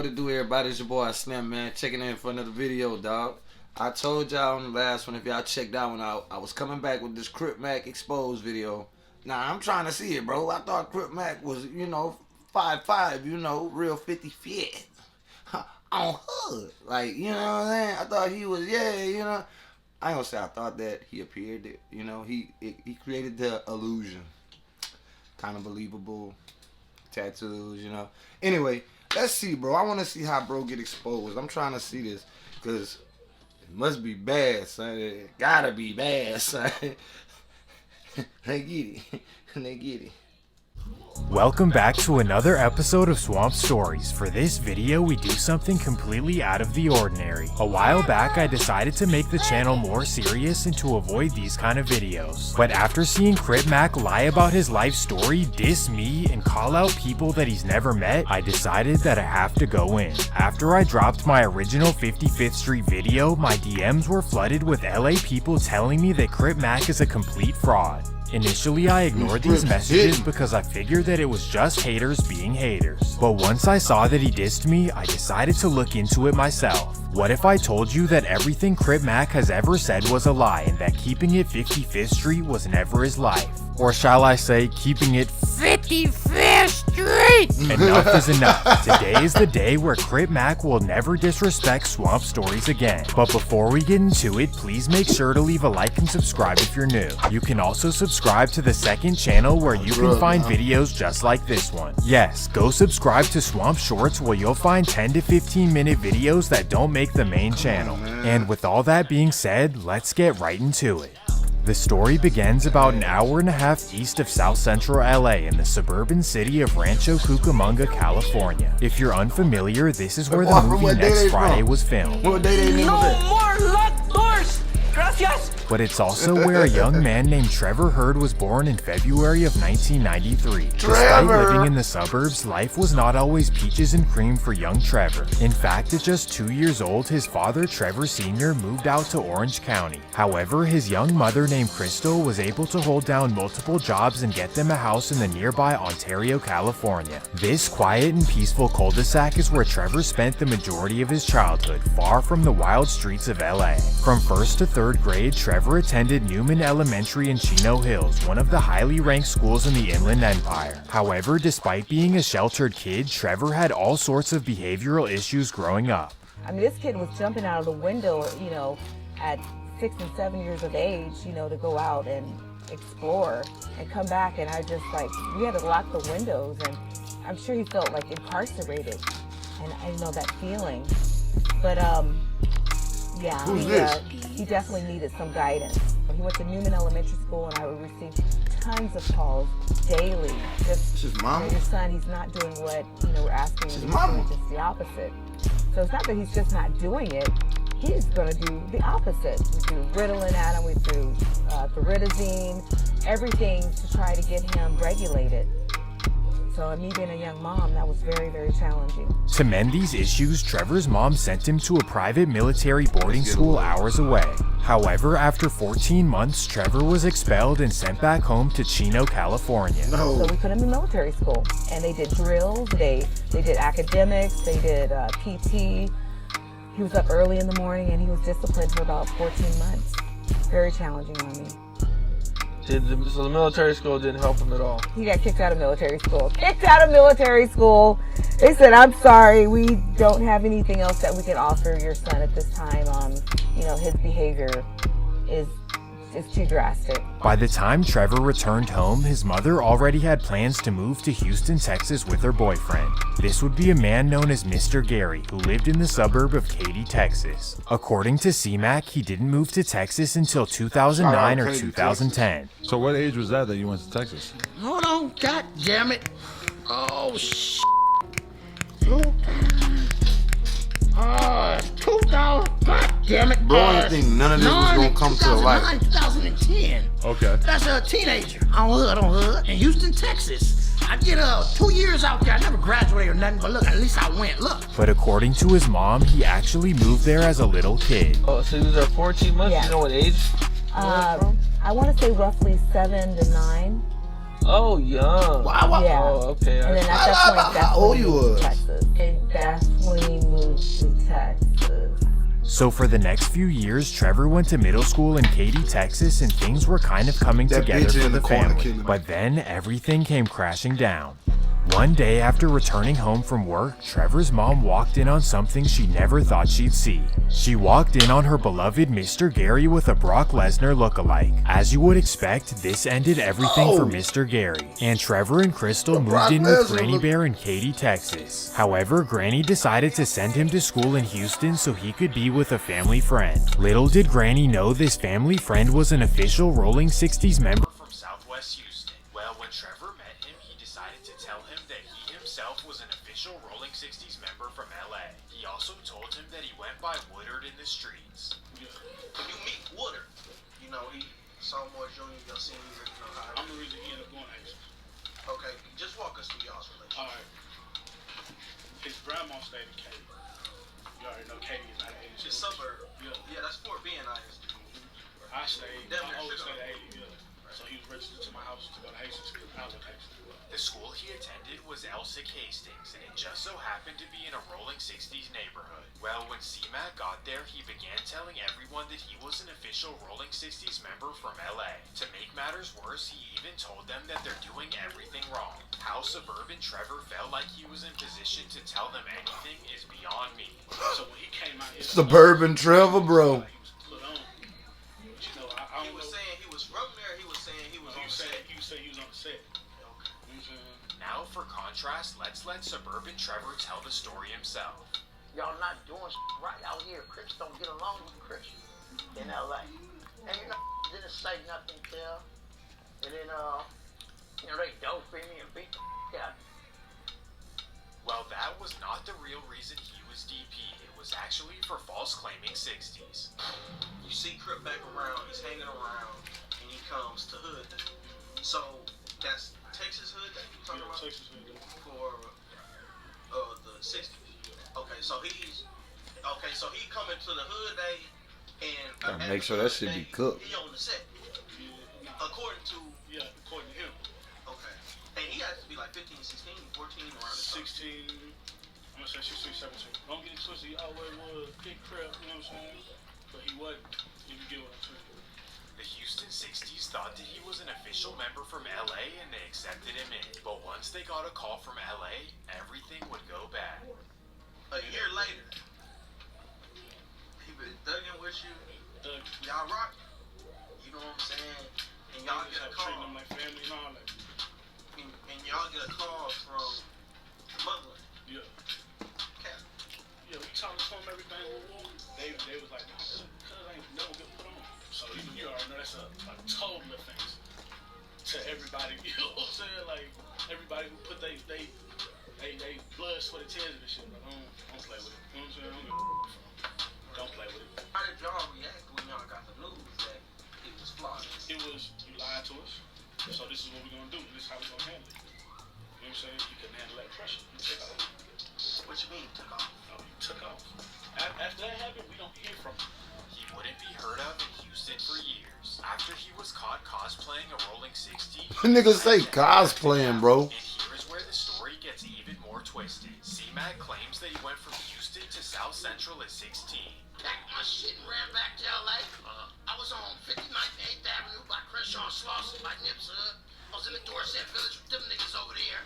What it do, everybody? It's your boy Slim, man. Checking in for another video, dog. I told y'all on the last one, if y'all checked out when I was coming back with this Crip Mac exposed video. Now, I'm trying to see it, bro. I thought Crip Mac was, 5'5", real 50 fit. On hood. Like, you know what I'm saying? I thought he was, I ain't gonna say I thought that. He appeared it. He created the illusion. Kind of believable. Tattoos, Anyway, let's see, bro. I want to see how bro get exposed. I'm trying to see this because it must be bad, son. It gotta be bad, son. They get it. They get it. Welcome back to another episode of Swamp Stories. For this video, we do something completely out of the ordinary. A while back, I decided to make the channel more serious and to avoid these kind of videos. But after seeing Crip Mac lie about his life story, diss me, and call out people that he's never met, I decided that I have to go in. After I dropped my original 55th Street video, my DMs were flooded with LA people telling me that Crip Mac is a complete fraud. Initially, I ignored these messages because I figured that it was just haters being haters. But once I saw that he dissed me, I decided to look into it myself. What if I told you that everything Crip Mac has ever said was a lie and that keeping it 55th Street was never his life? Or shall I say, keeping it 55th Street? Enough is enough. Today is the day where Crip Mac will never disrespect Swamp Stories again. But before we get into it, please make sure to leave a like and subscribe if you're new. You can also subscribe to the second channel where you can find videos just like this one. Yes, go subscribe to Swamp Shorts where you'll find 10 to 15 minute videos that don't make the main channel. And with all that being said, let's get right into it. The story begins about an hour and a half east of South Central LA in the suburban city of Rancho Cucamonga, California. If you're unfamiliar, this is where the movie Next Friday was filmed. No more locked doors! Gracias! But it's also where a young man named Trevor Hurd was born in February of 1993. Despite living in the suburbs, life was not always peaches and cream for young Trevor. In fact, at just 2 years old, his father, Trevor Sr., moved out to Orange County. However, his young mother named Crystal was able to hold down multiple jobs and get them a house in the nearby Ontario, California. This quiet and peaceful cul-de-sac is where Trevor spent the majority of his childhood, far from the wild streets of LA. From 1st to 3rd grade, Trevor attended Newman Elementary in Chino Hills, one of the highly ranked schools in the Inland Empire. However, despite being a sheltered kid, Trevor had all sorts of behavioral issues growing up. I mean, this kid was jumping out of the window, at 6 and 7 years of age, to go out and explore and come back, and we had to lock the windows, and I'm sure he felt like incarcerated, and I know that feeling. But he definitely needed some guidance. He went to Newman Elementary School, and I would receive tons of calls daily. Just, your son, he's not doing what we're asking him to do, just the opposite. So it's not that he's just not doing it. He's going to do the opposite. We do Ritalin at him, we do Thoridazine, everything to try to get him regulated. So me being a young mom, that was very, very challenging. To mend these issues, Trevor's mom sent him to a private military boarding school hours away. However, after 14 months, Trevor was expelled and sent back home to Chino, California. So we put him in military school, and they did drills, they did academics, they did PT. He was up early in the morning, and he was disciplined for about 14 months. Very challenging on me. So the military school didn't help him at all? He got kicked out of military school. Kicked out of military school. They said, I'm sorry, we don't have anything else that we can offer your son at this time. His behavior is too drastic. By the time Trevor returned home, his mother already had plans to move to Houston, Texas with her boyfriend. This would be a man known as Mr. Gary, who lived in the suburb of Katy, Texas. According to CMAC, he didn't move to Texas until 2009 or 2010. So what age was that you went to Texas? Hold on, god damn it. Oh, 2000, god damn it. Bro, I didn't think none of this was gonna come to light. 2010. Okay. That's a teenager on hood in Houston, Texas. I did 2 years out there. I never graduated or nothing, but look, at least I went. Look. But according to his mom, he actually moved there as a little kid. Oh, so he was there 14 months? Yeah. You know what age? I want to say roughly 7 to 9. Oh, young. Yeah. Oh, okay. And then at that point, that's how old when you he moved was? to Texas. And That's when he moved to Texas. So for the next few years, Trevor went to middle school in Katy, Texas, and things were kind of coming together for the family. But then everything came crashing down. One day after returning home from work, Trevor's mom walked in on something she never thought she'd see. She walked in on her beloved Mr. Gary with a Brock Lesnar lookalike. As you would expect, this ended everything for Mr. Gary, and Trevor and Crystal moved in with Granny Bear in Katy, Texas. However, Granny decided to send him to school in Houston so he could be with a family friend. Little did Granny know this family friend was an official Rolling 60s member from Southwest Houston. Well, when Trevor met him, he decided to tell him that he himself was an official Rolling 60s member from LA. He also told him that he went by Woodard in the streets. When you meet Woodard, you know, he sophomore, junior, your senior, you know how. I'm the reason he ended up going to Aces. Okay, just walk us through y'all's relationship. Alright. His grandma stayed in Katy. You already know Katy is not an Asian. It's suburb. Yeah. Yeah, that's Fort B and I. I stayed, Damn, my oldest sugar. stayed at 80, yeah. So he was registered to my house to go to Hastings because I was at Hastings. The school he attended was Elsick Hastings, and it just so happened to be in a Rolling 60s neighborhood. Well, when C-Mac got there, he began telling everyone that he was an official Rolling 60s member from LA. To make matters worse, he even told them that they're doing everything wrong. How suburban Trevor felt like he was in position to tell them anything is beyond me. So when he came out here, Suburban Trevor, bro. he was put on. But you know, I He don't was know. saying he was from there. He was saying he was on He was set. saying he was on the set. You know what I'm saying? Now, for contrast, let's let suburban Trevor tell the story himself. Y'all not doing right out here. Crips don't get along with Crips in LA. And you know, didn't say nothing to him. And then, you know, they dope me and beat the out. Well, that was not the real reason he was DP. It was actually for false claiming 60s. You see Crip back around. He's hanging around, and he comes to hood. So that's Texas hood that you talking about Texas hood. for the 60s. Okay, so he coming to the hood day, and Gotta at make the sure that hood shit be day, cooked. He on the set, Yeah, according to. yeah, according to him. Okay, and he has to be like 15, 16, 14 around the time. 16, I'm gonna say 16, 17. Don't get it twisted, he always was big crap, you know what I'm saying? But he wasn't, if you get what I'm saying. The Houston 60s thought that he was an official member from LA and they accepted him in. But once they got a call from LA, everything would go bad. A year later, he been thugging with you. Y'all rock. You know what I'm saying? And y'all get a treating call. them like family and all that. And y'all get a call from Motherland. Yeah. Cap. Yeah, we talked to them, everything. They was like, cuz ain't never get put on. So you already know that's a total offense to everybody. You know what I'm saying? Like, everybody who put they blood, sweat, and tears in this shit. Like, don't play with it. You know what I'm saying? Don't play with it. How did y'all react when y'all got the news that it was flawless? It was, you lied to us. So this is what we're gonna do. This is how we're gonna handle it. You know what I'm saying? You couldn't handle that pressure. You took off. What you mean took off? Oh, you took off. After that happened, we don't hear from him. He wouldn't be heard of in Houston for years. After he was caught cosplaying a Rolling 60, Niggas say cosplaying, bro. And here is where the story gets even more twisted. C-Mac claims that he went from Houston to South Central at 16. Packed my shit and ran back to LA. I was on 59th and 8th Avenue by Crenshaw and Slauson by Nips Hood. I was in the Dorset Village with them niggas over there.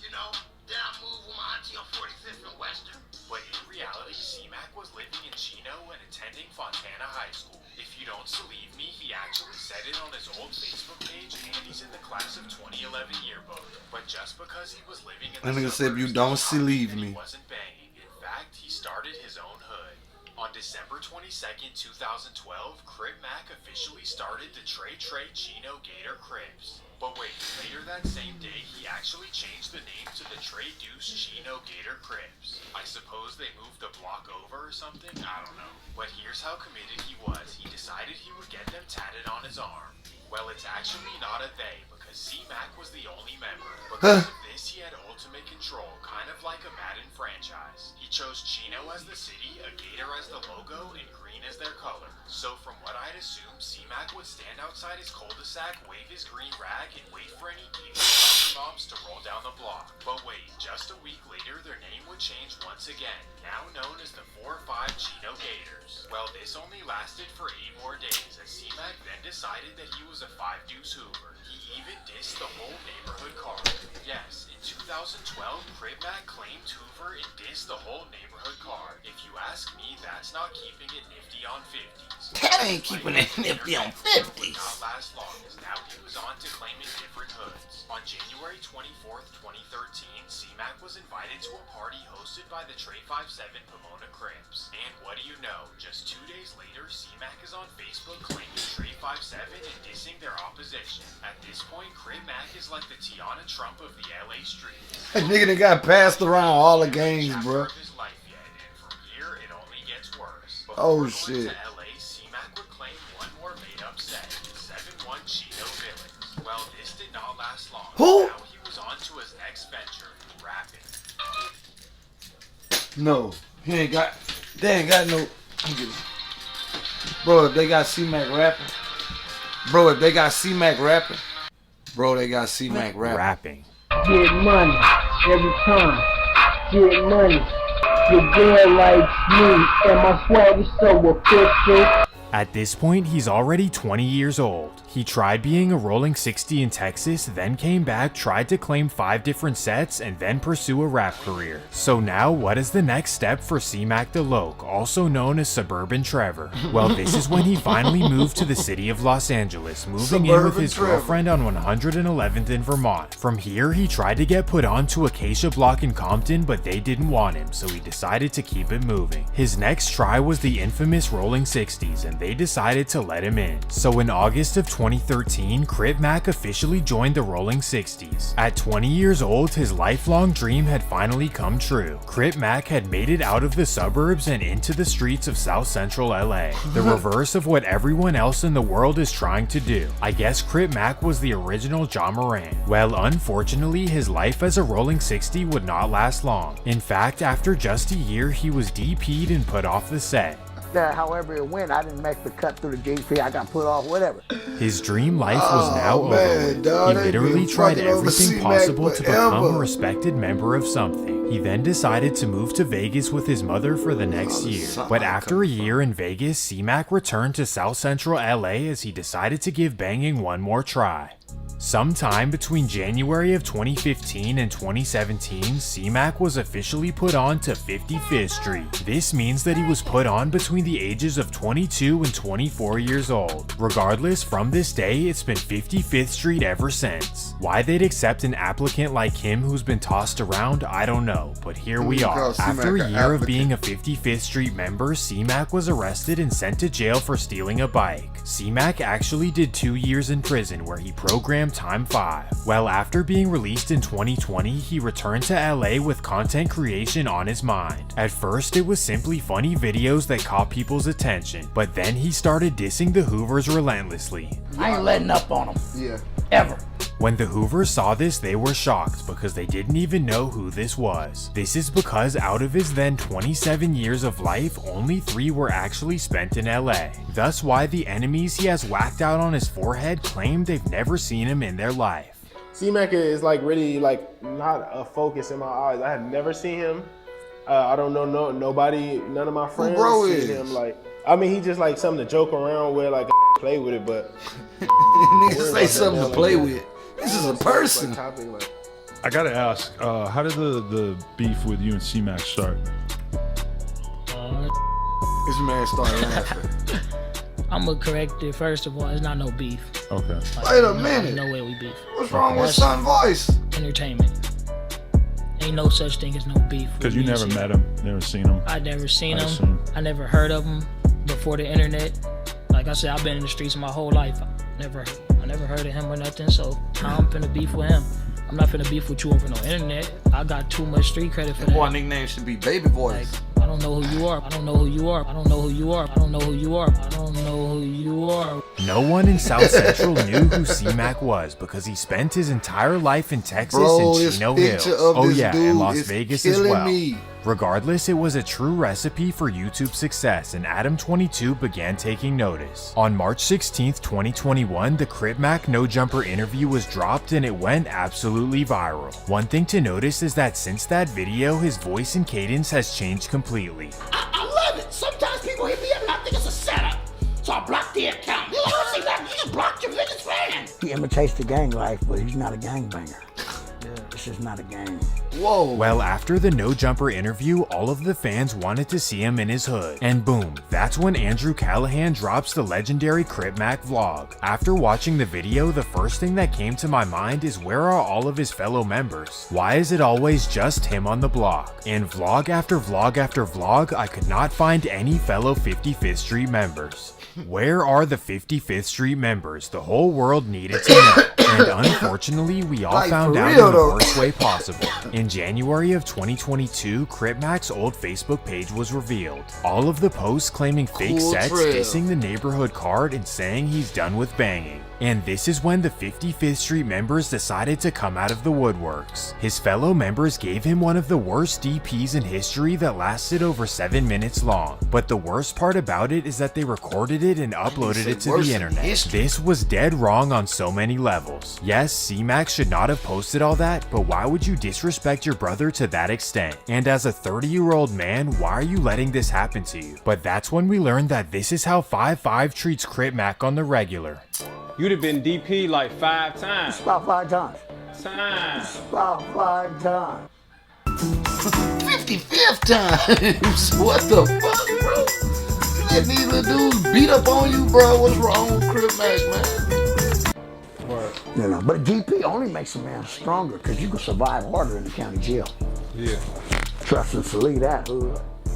You know, then I moved with my auntie on 45th and Western. But in reality, C-Mac was living in Chino and attending Fontana High School. If you don't believe me, he actually said it on his old Facebook page, and he's in the class of 2011 yearbook. But just because he was living in the That nigga said, suburbs "You don't doesn't mean believe that me." He wasn't banging. In fact, he started his own hood. On December 22nd, 2012, Crip Mac officially started the Trey Chino Gator Crips. But wait, later that same day, he actually changed the name to the Trey Deuce Chino Gator Crips. I suppose they moved the block over or something? I don't know. But here's how committed he was. He decided he would get them tatted on his arm. Well, it's actually not a they, because C-Mac was the only member. Because of this he had ultimate control, kind of like a Madden franchise. He chose Chino as the city, a gator as the logo, and green as their color. So from what I'd assume, C-Mac would stand outside his cul-de-sac, wave his green rag, and wait for any gator moms to roll down the block. But wait, just a week later, their name would change once again, now known as the 4-5 Chino Gators. Well, this only lasted for 8 more days, as C-Mac then decided that he was a 5-deuce Hoover. He even dissed the whole neighborhood card. Yes, in 2012, Crib Mac claimed Hoover and dissed the whole neighborhood card. If you ask me, that's not keeping it nifty on 50s. That ain't keeping it nifty on 50s. Not last long, as now he was on to claiming different hoods. On January 24th, 2013, C-Mac was invited to a party hosted by the Trey 57 Pomona Crips. And what do you know, just 2 days later, C-Mac is on Facebook claiming Trey 57 and dissing their opposition. At this point, Crib Mac is like the Tiana Trump of the LA streets. That nigga done got passed around all the games, bro. Oh shit. LA, C-Mac would claim one more made-up set, 7-1 Chino Villains. Well, this did not last long. Who? Now he was on to his next venture, rapping. No, they ain't got no. Bro, if they got C-Mac rapping. Bro, if they got C-Mac rapping. Bro, they got C-Mac rapping. Get money every time. Get money. Your girl likes me, and my swag is so official. At this point, he's already 20 years old. He tried being a rolling 60 in Texas, then came back, tried to claim 5 different sets, and then pursue a rap career. So now, what is the next step for C-Mac the Loc, also known as Suburban Trevor? Well, this is when he finally moved to the city of Los Angeles, moving in with his girlfriend on 111th in Vermont. From here, he tried to get put onto Acacia Block in Compton, but they didn't want him, so he decided to keep it moving. His next try was the infamous Rolling 60s, and they decided to let him in. So in August of 2013, Crib Mac officially joined the Rolling 60s. At 20 years old, his lifelong dream had finally come true. Crib Mac had made it out of the suburbs and into the streets of South Central LA. The reverse of what everyone else in the world is trying to do. I guess Crib Mac was the original Ja Morant. Well, unfortunately, his life as a Rolling 60 would not last long. In fact, after just a year, he was DP'd and put off the set. However it went, I didn't make the cut through the GP. I got put off, whatever. His dream life was now over. He literally tried everything possible to become a respected member of something. He then decided to move to Vegas with his mother for the next year. But after a year in Vegas, C-Mac returned to South Central LA as he decided to give banging one more try. Sometime between January of 2015 and 2017, C-Mac was officially put on to 55th Street. This means that he was put on between the ages of 22 and 24 years old. Regardless, from this day, it's been 55th Street ever since. Why they'd accept an applicant like him who's been tossed around, I don't know, but here we are. After a year of being a 55th Street member, C-Mac was arrested and sent to jail for stealing a bike. C-Mac actually did 2 years in prison where he programmed Time 5. Well, after being released in 2020, he returned to LA with content creation on his mind. At first, it was simply funny videos that caught people's attention, but then he started dissing the Hoovers relentlessly. I ain't letting up on them. Yeah. Ever. When the Hoovers saw this, they were shocked because they didn't even know who this was. This is because out of his then 27 years of life, only 3 were actually spent in LA. Thus why the enemies he has whacked out on his forehead claim they've never seen him in their life. C-Mac is like really like not a focus in my eyes. I had never seen him. I don't know nobody, none of my friends seen him. Like, I mean, he just like something to joke around with, like play with it, but niggas say something to play with. This is a person. I gotta ask, how did the beef with you and C-Mac start? This man started laughing. I'm gonna correct it. First of all, it's not no beef. Okay. Like, Wait a minute. No way we beef. What's wrong with Sun Voice? Entertainment. Ain't no such thing as no beef. Because you never met him, never seen him. I never seen him. I never heard of him before the internet. Like I said, I've been in the streets my whole life. I never heard of him or nothing. So I'm finna beef with him. I'm not finna beef with you over no internet. I got too much street credit for that. Boy, nickname should be Baby Voice. Like, I don't know who you are. I don't know who you are. I don't know who you are. I don't know who you are. I don't know who you are. No no one in South Central knew who C-Mac was because he spent his entire life in Texas and Chino Hills. Oh yeah, and Las Vegas as well. Regardless, it was a true recipe for YouTube success, and Adam22 began taking notice. On March 16th, 2021, the Crip Mac No Jumper interview was dropped and it went absolutely viral. One thing to notice is that since that video, his voice and cadence has changed completely. I love it. Sometimes people hit me up and I think it's a setup. So I blocked the account. You don't see that? You just blocked your biggest fan. He imitates the gang life, but he's not a gangbanger. This is not a game. Whoa. Well, after the No Jumper interview, all of the fans wanted to see him in his hood. And boom, that's when Andrew Callahan drops the legendary Crip Mac vlog. After watching the video, the first thing that came to my mind is where are all of his fellow members? Why is it always just him on the block? And vlog after vlog after vlog, I could not find any fellow 55th Street members. Where are the 55th Street members? The whole world needed to know. And unfortunately, we all found out in the worst way possible. In January of 2022, Crip Mac's old Facebook page was revealed. All of the posts claiming fake sets, dissing the neighborhood card, and saying he's done with banging. And this is when the 55th Street members decided to come out of the woodworks. His fellow members gave him one of the worst DPs in history that lasted over 7 minutes long. But the worst part about it is that they recorded it and uploaded it to the internet. This was dead wrong on so many levels. Yes, C-Mac should not have posted all that, but why would you disrespect your brother to that extent? And as a 30-year-old man, why are you letting this happen to you? But that's when we learned that this is how 5'5" treats Crip Mac on the regular. You'd have been DP like 5 times. About 5 times. About 5 times. 55th times. What the fuck, bro? You let these little dudes beat up on you, bro. What's wrong with Crip Mac, man? You know, but a DP only makes a man stronger because you can survive harder in the county jail. Yeah. Trust and believe that.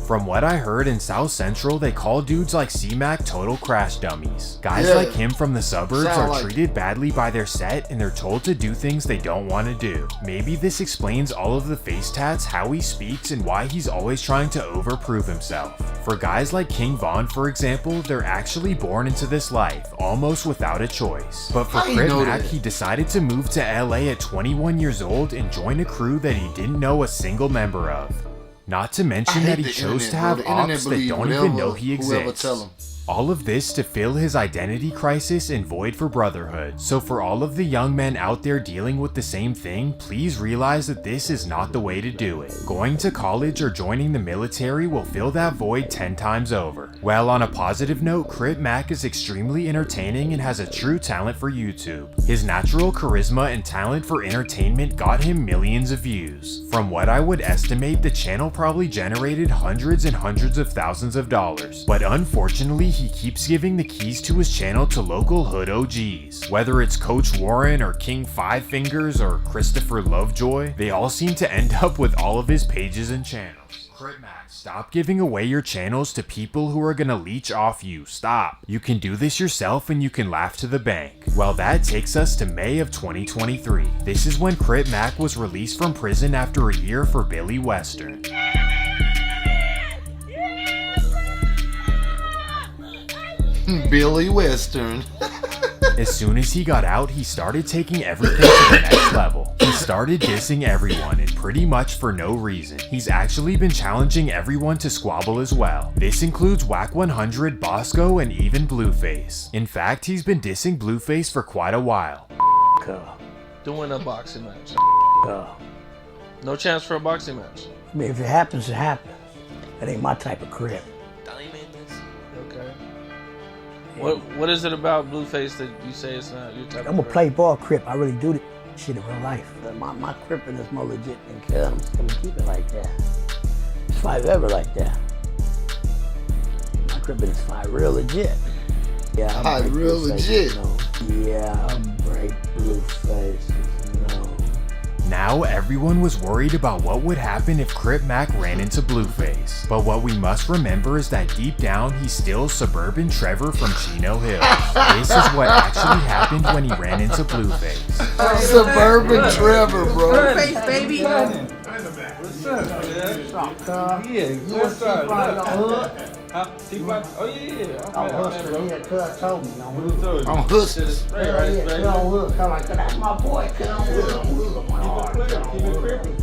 From what I heard in South Central, they call dudes like C-Mac total crash dummies. Guys like him from the suburbs are treated badly by their set and they're told to do things they don't want to do. Maybe this explains all of the face tats, how he speaks, and why he's always trying to overprove himself. For guys like King Von, for example, they're actually born into this life, almost without a choice. But for Crip Mac, he decided to move to LA at 21 years old and join a crew that he didn't know a single member of. Not to mention that he chose to have ops that don't even know he exists. All of this to fill his identity crisis and void for brotherhood. So for all of the young men out there dealing with the same thing, please realize that this is not the way to do it. Going to college or joining the military will fill that void 10 times over. Well, on a positive note, Crip Mac is extremely entertaining and has a true talent for YouTube. His natural charisma and talent for entertainment got him millions of views. From what I would estimate, the channel probably generated hundreds and hundreds of thousands of dollars. But unfortunately, he keeps giving the keys to his channel to local hood OGs. Whether it's Coach Warren or King Five Fingers or Christopher Lovejoy, they all seem to end up with all of his pages and channels. Crip Mac, stop giving away your channels to people who are gonna leech off you. Stop. You can do this yourself and you can laugh to the bank. Well, that takes us to May of 2023. This is when Crip Mac was released from prison after a year for Billy Western. Billy Western. As soon as he got out, he started taking everything to the next level. He started dissing everyone, and pretty much for no reason. He's actually been challenging everyone to squabble as well. This includes Whack 100, Bosco, and even Blueface. In fact, he's been dissing Blueface for quite a while. Doing a boxing match. No chance for a boxing match. I mean, if it happens, it happens. That ain't my type of crib. Okay. What is it about Blueface that you say it's not your type of crip? I'm a play ball crip. I really do this shit in real life. My cripping is more legit than killing. I'm gonna keep it like that. It's five ever like that. My cripping is five real legit. Yeah, I'm real legit. Yeah, I'm break Blueface. No. Now everyone was worried about what would happen if Crip Mac ran into Blueface. But what we must remember is that deep down he's still Suburban Trevor from Chino Hills. This is what actually happened when he ran into Blueface. Suburban Trevor, bro. Blueface, baby. What's up, man? What's up, man? What's up, cuz? Yeah, you want to see the hood? Huh? Oh yeah. I'm hustling. Yeah, cuz told me. I'm hustling. Yeah, cuz on hood. Come like, that's my boy. Cuz on hood. On hood. My heart. Cuz on hood.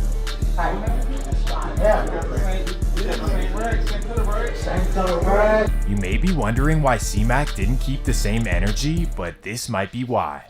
Same color rag. You may be wondering why C-Mac didn't keep the same energy, but this might be why.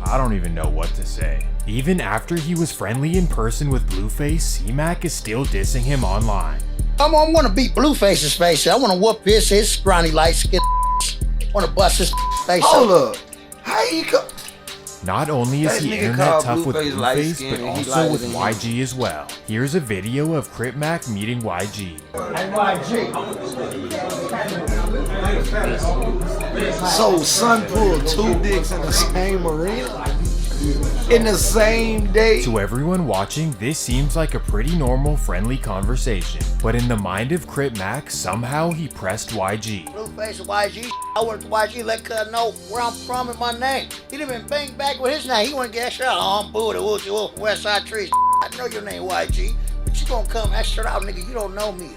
I don't even know what to say. Even after he was friendly in person with Blueface, C-Mac is still dissing him online. I want to beat Blueface's face. I want to whoop his scrawny light skin. Want to bust his face. Hold up. How you go? Not only is That he nigga internet called tough with Blueface light Blueface, skin but and he also lighter with than YG as well. Here's a video of Crip Mac meeting YG. Hey, YG. So son pulled 2 dicks in the same arena? In the same day? To everyone watching, this seems like a pretty normal, friendly conversation. But in the mind of Crip Mac, somehow he pressed YG. Blueface YG. I work with YG. Let cuz know where I'm from and my name. He done been bang back with his name. He want to get extra out. Oh, I'm Boo, the Woochie Wolf, West Side Trees. I know your name, YG. But you gonna come extra out, nigga. You don't know me,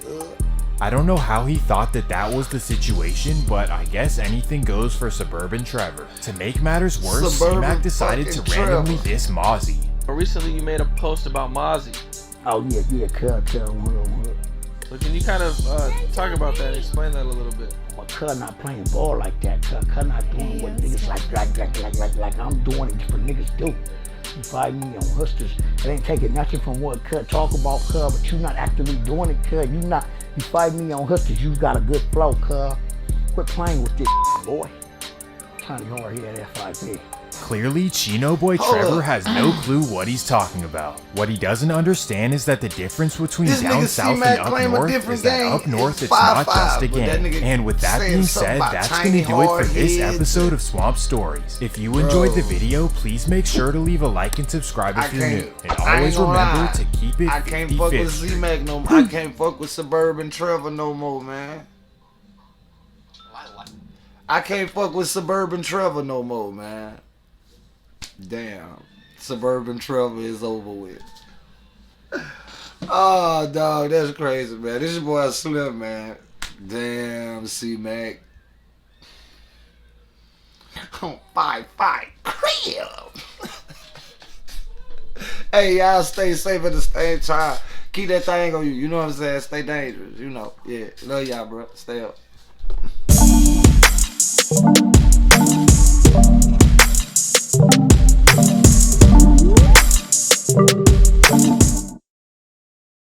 I don't know how he thought that was the situation, but I guess anything goes for Suburban Trevor. To make matters worse, C-Mac decided to randomly diss Mozzie. Recently you made a post about Mozzie. Oh yeah, cuz. So can you kind of talk about that and explain that a little bit? Well, cuz not playing ball like that. Cuz not doing what niggas like I'm doing it for niggas do. You find me on hustlers. It ain't taking nothing from what cuz talk about cuz, but you not actively doing it, cuz. You find me on hustlers, you got a good flow, cuz. Quit playing with this boy. Trying to go over here at FIP. Clearly, Chino Boy Trevor has no clue what he's talking about. What he doesn't understand is that the difference between This down nigga south C-Mac and up claim a north different is that game. up north It's it's not 5-5, just a but that game. nigga And with that saying being something said, about that's tiny going to do it for hard this heads. episode of Swamp Stories. If you enjoyed the video, please make sure to leave a like and subscribe if you're new. And always remember to keep it I can't fuck with 50-50. Z-Mac no more. I can't fuck with Suburban Trevor no more, man. I can't fuck with Suburban Trevor no more, man. Damn. Suburban Trevor is over with. Oh, dog, that's crazy, man. This is your boy Slim, man. Damn, C-Mac. Oh, 5-5 crib. Hey, y'all stay safe at the same time. Keep that thing on you. You know what I'm saying? Stay dangerous. You know. Yeah. Love y'all, bro. Stay up.